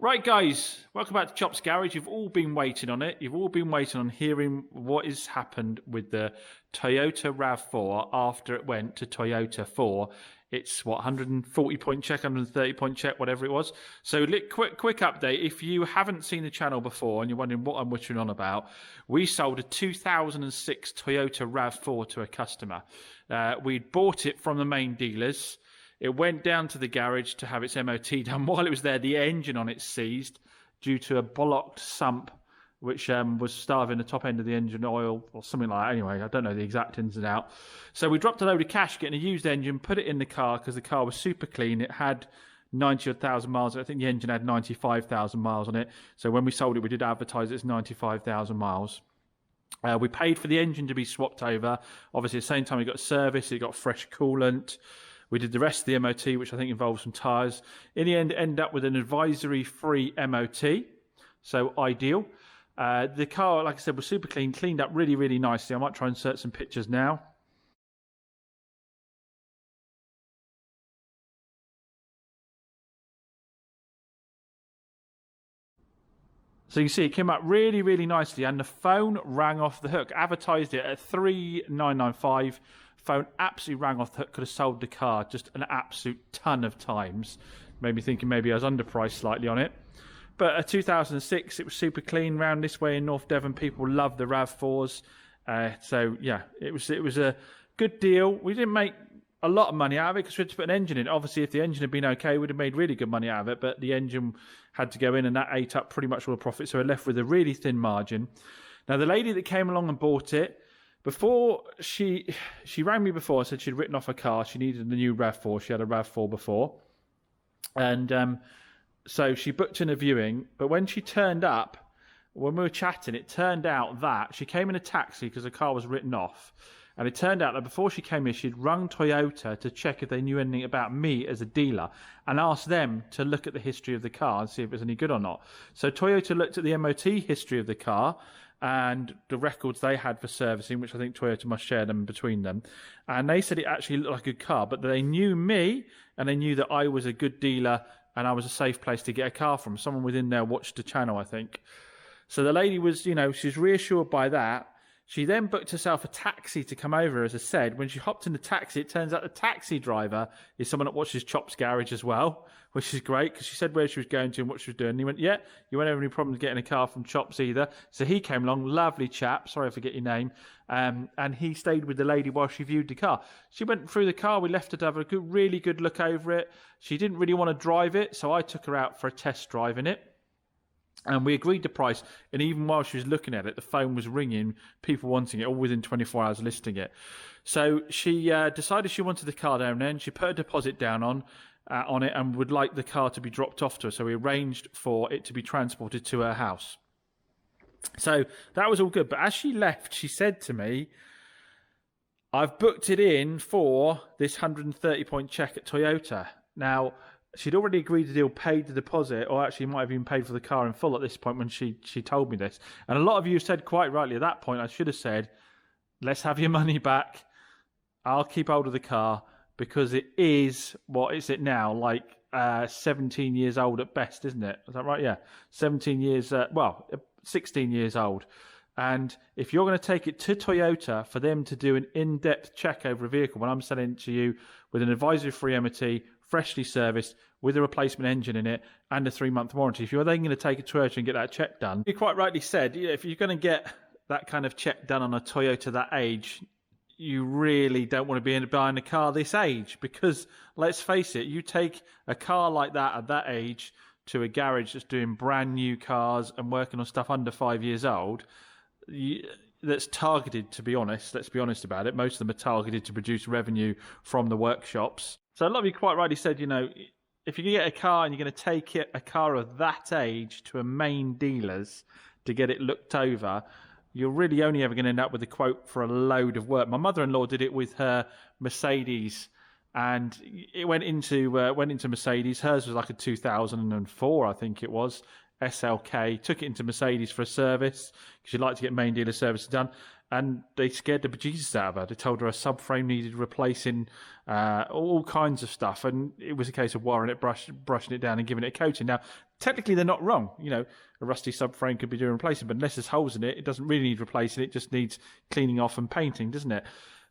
Right, guys, welcome back to Chop's Garage. You've all been waiting on it. You've all been waiting on hearing what has happened with the Toyota RAV4 after it went to Toyota 4. It's, 140-point check, 130-point check, whatever it was. So, quick update. If you haven't seen the channel before and you're wondering what I'm whittering on about, we sold a 2006 Toyota RAV4 to a customer. We'd bought it from the main dealers. It went down to the garage to have its MOT done. While it was there, the engine on it seized due to a blocked sump, which was starving the top end of the engine oil or something like that. Anyway, I don't know the exact ins and out. So we dropped a load of cash getting a used engine, put it in the car because the car was super clean. It had 90,000 miles. I think the engine had 95,000 miles on it. So when we sold it, we did advertise it as 95,000 miles. We paid for the engine to be swapped over. Obviously, at the same time, it got service, it got fresh coolant. We did the rest of the MOT, which I think involved some tyres. In the end, ended up with an advisory-free MOT, so ideal. The car, like I said, was super clean, cleaned up really, really nicely. I might try and insert some pictures now. So you can see it came up really, really nicely, and the phone rang off the hook. Advertised it at 3,995. Phone absolutely rang off the hook. Could have sold the car just an absolute ton of times. Made me thinking maybe I was underpriced slightly on it. But a 2006, it was super clean. Round this way in North Devon, people love the RAV4s. So yeah, it was a good deal. We didn't make a lot of money out of it because we had to put an engine in. Obviously, if the engine had been okay, we'd have made really good money out of it. But the engine had to go in, and that ate up pretty much all the profit. So we're left with a really thin margin. Now, the lady that came along and bought it, before she rang me before and said she'd written off her car. She needed a new RAV4. She had a RAV4 before. And so she booked in a viewing. But when she turned up, when we were chatting, it turned out that she came in a taxi because her car was written off. And it turned out that before she came here, she'd rung Toyota to check if they knew anything about me as a dealer and asked them to look at the history of the car and see if it was any good or not. So Toyota looked at the MOT history of the car and the records they had for servicing, which I think Toyota must share them between them. And they said it actually looked like a good car, but they knew me and they knew that I was a good dealer and I was a safe place to get a car from. Someone within there watched the channel, I think. So the lady was, she's reassured by that. She then booked herself a taxi to come over, as I said. When she hopped in the taxi, it turns out the taxi driver is someone that watches Chop's Garage as well, which is great because she said where she was going to and what she was doing. And he went, yeah, you won't have any problems getting a car from Chop's either. So he came along, lovely chap, sorry I forget your name, and he stayed with the lady while she viewed the car. She went through the car, we left her to have a really good look over it. She didn't really want to drive it, so I took her out for a test drive in it. And we agreed the price, and even while she was looking at it, the phone was ringing, people wanting it, all within 24 hours listing it. So she decided she wanted the car down there, and she put a deposit down on it and would like the car to be dropped off to her. So we arranged for it to be transported to her house. So that was all good. But as she left, she said to me, I've booked it in for this 130-point check at Toyota. Now, she'd already agreed the deal, paid the deposit, or actually might have even paid for the car in full at this point when she told me this. And a lot of you said quite rightly at that point, I should have said, let's have your money back. I'll keep hold of the car because it is, what is it now, like 17 years old at best, isn't it? Is that right? Yeah. 17 years, 16 years old. And if you're going to take it to Toyota for them to do an in-depth check over a vehicle, when I'm selling it to you with an advisory-free MOT, freshly serviced, with a replacement engine in it, and a 3-month warranty, if you're then going to take it to Toyota and get that check done, you quite rightly said, if you're going to get that kind of check done on a Toyota that age, you really don't want to be buying a car this age, because let's face it, you take a car like that at that age to a garage that's doing brand new cars and working on stuff under 5 years old, that's targeted, to be honest, let's be honest about it, most of them are targeted to produce revenue from the workshops. So a lot of you quite rightly said, if you get a car and you're going to take a car of that age to a main dealer's to get it looked over, you're really only ever going to end up with a quote for a load of work. My mother-in-law did it with her Mercedes, and it went into Mercedes. Hers was like a 2004, I think it was, SLK. Took it into Mercedes for a service because she'd like to get main dealer service done. and they scared the bejesus out of her. They told her a subframe needed replacing, all kinds of stuff, and it was a case of wiring it, brushing it down, and giving it a coating. Now, technically, they're not wrong. A rusty subframe could be doing replacing, but unless there's holes in it, it doesn't really need replacing. It just needs cleaning off and painting, doesn't it?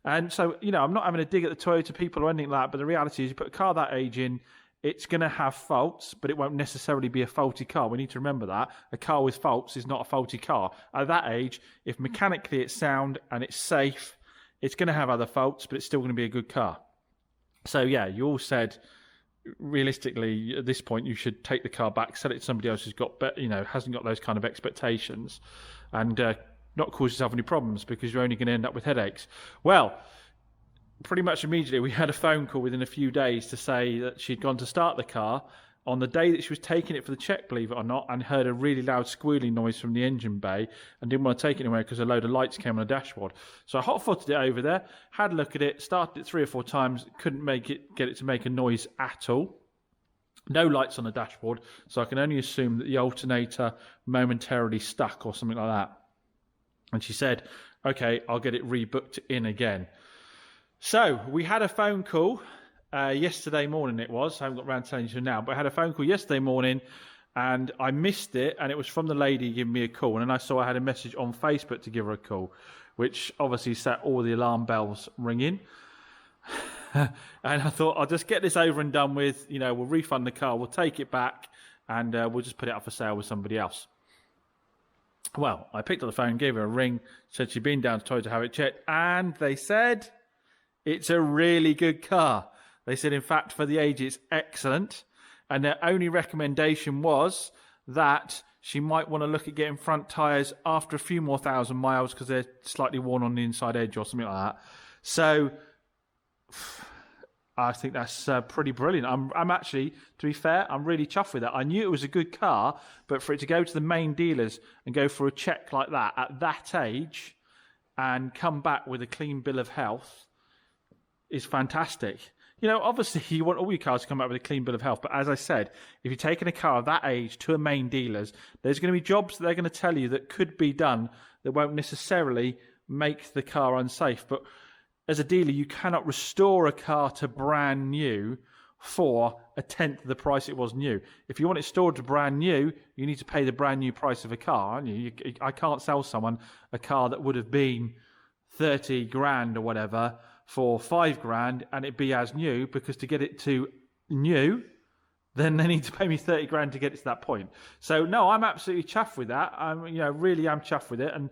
And so, I'm not having a dig at the Toyota people or anything like that, but the reality is you put a car that age in, it's going to have faults, but it won't necessarily be a faulty car. We need to remember that. A car with faults is not a faulty car. At that age, if mechanically it's sound and it's safe, it's going to have other faults, but it's still going to be a good car. So, yeah, you all said, realistically, at this point, you should take the car back, sell it to somebody else who's got, hasn't got those kind of expectations, and not cause yourself any problems, because you're only going to end up with headaches. Well, pretty much immediately we had a phone call within a few days to say that she'd gone to start the car on the day that she was taking it for the check, believe it or not, and heard a really loud squealing noise from the engine bay and didn't want to take it anywhere because a load of lights came on the dashboard. So I hot-footed it over there, had a look at it, started it 3 or 4 times, couldn't get it to make a noise at all. No lights on the dashboard, so I can only assume that the alternator momentarily stuck or something like that. And she said, okay, I'll get it rebooked in again. So we had a phone call yesterday morning. It was. I haven't got around to telling you now, but I had a phone call yesterday morning, and I missed it. And it was from the lady giving me a call, and then I saw I had a message on Facebook to give her a call, which obviously set all the alarm bells ringing. And I thought, I'll just get this over and done with. We'll refund the car, we'll take it back, and we'll just put it up for sale with somebody else. Well, I picked up the phone, gave her a ring, said she'd been down to Toyota to have it checked, and they said it's a really good car. They said, in fact, for the age, it's excellent. And their only recommendation was that she might want to look at getting front tyres after a few more 1,000 miles because they're slightly worn on the inside edge or something like that. So I think that's pretty brilliant. I'm actually, to be fair, I'm really chuffed with that. I knew it was a good car, but for it to go to the main dealers and go for a check like that at that age and come back with a clean bill of health is fantastic. Obviously you want all your cars to come back with a clean bill of health, but as I said, if you're taking a car of that age to a main dealers, there's going to be jobs that they're going to tell you that could be done that won't necessarily make the car unsafe. But as a dealer, you cannot restore a car to brand new for 1/10 of the price it was new. If you want it stored to brand new, you need to pay the brand new price of a car, aren't you? I can't sell someone a car that would have been 30 grand or whatever for 5 grand and it be as new, because to get it to new, then they need to pay me 30 grand to get it to that point. So no, I'm absolutely chuffed with that. Really am chuffed with it. And,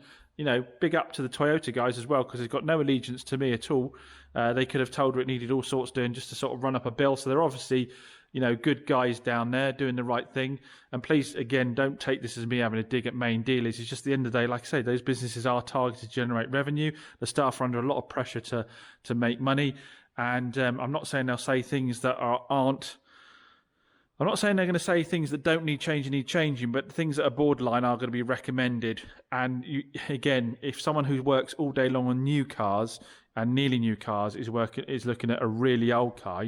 big up to the Toyota guys as well, because they've got no allegiance to me at all. They could have told her it needed all sorts doing just to sort of run up a bill. So they're obviously, good guys down there doing the right thing. And please, again, don't take this as me having a dig at main dealers. It's just the end of the day, like I say, those businesses are targeted to generate revenue. The staff are under a lot of pressure to make money. And I'm not saying they'll say things that aren't. I'm not saying they're going to say things that don't need changing, but things that are borderline are going to be recommended. And again, if someone who works all day long on new cars and nearly new cars is looking at a really old car,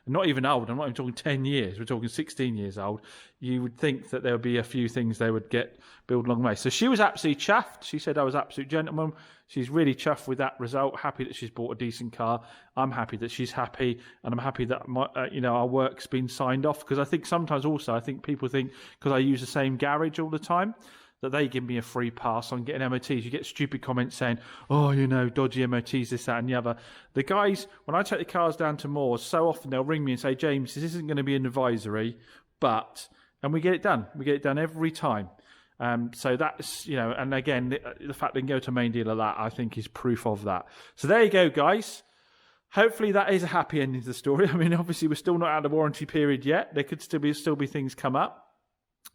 not even old, I'm not even talking 10 years, we're talking 16 years old, you would think that there would be a few things they would get built along the way. So she was absolutely chuffed. She said I was absolute gentleman. She's really chuffed with that result, happy that she's bought a decent car. I'm happy that she's happy, and I'm happy that our work's been signed off, because I think sometimes also, people think because I use the same garage all the time, that they give me a free pass on getting MOTs. You get stupid comments saying, dodgy MOTs, this, that, and the other. The guys, when I take the cars down to Moores, so often they'll ring me and say, James, this isn't going to be an advisory, and we get it done. We get it done every time. So that's, and again, the fact they can go to a main dealer like that, I think, is proof of that. So there you go, guys. Hopefully that is a happy ending to the story. I mean, obviously, we're still not out of the warranty period yet. There could still be things come up.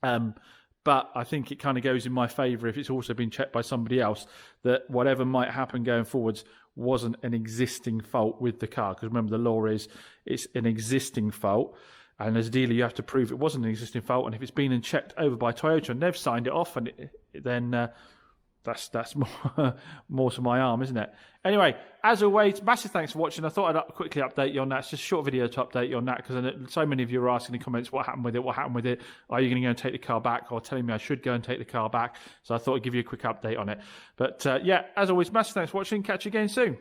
But I think it kind of goes in my favour if it's also been checked by somebody else, that whatever might happen going forwards wasn't an existing fault with the car. Because remember, the law is it's an existing fault. And as a dealer, you have to prove it wasn't an existing fault. And if it's been checked over by Toyota and they've signed it off, then That's more to my arm, isn't it? Anyway, as always, massive thanks for watching. I thought I'd quickly update you on that. It's just a short video to update you on that because so many of you are asking in the comments what happened with it, what happened with it. Are you going to go and take the car back, or telling me I should go and take the car back? So I thought I'd give you a quick update on it. But yeah, as always, massive thanks for watching. Catch you again soon.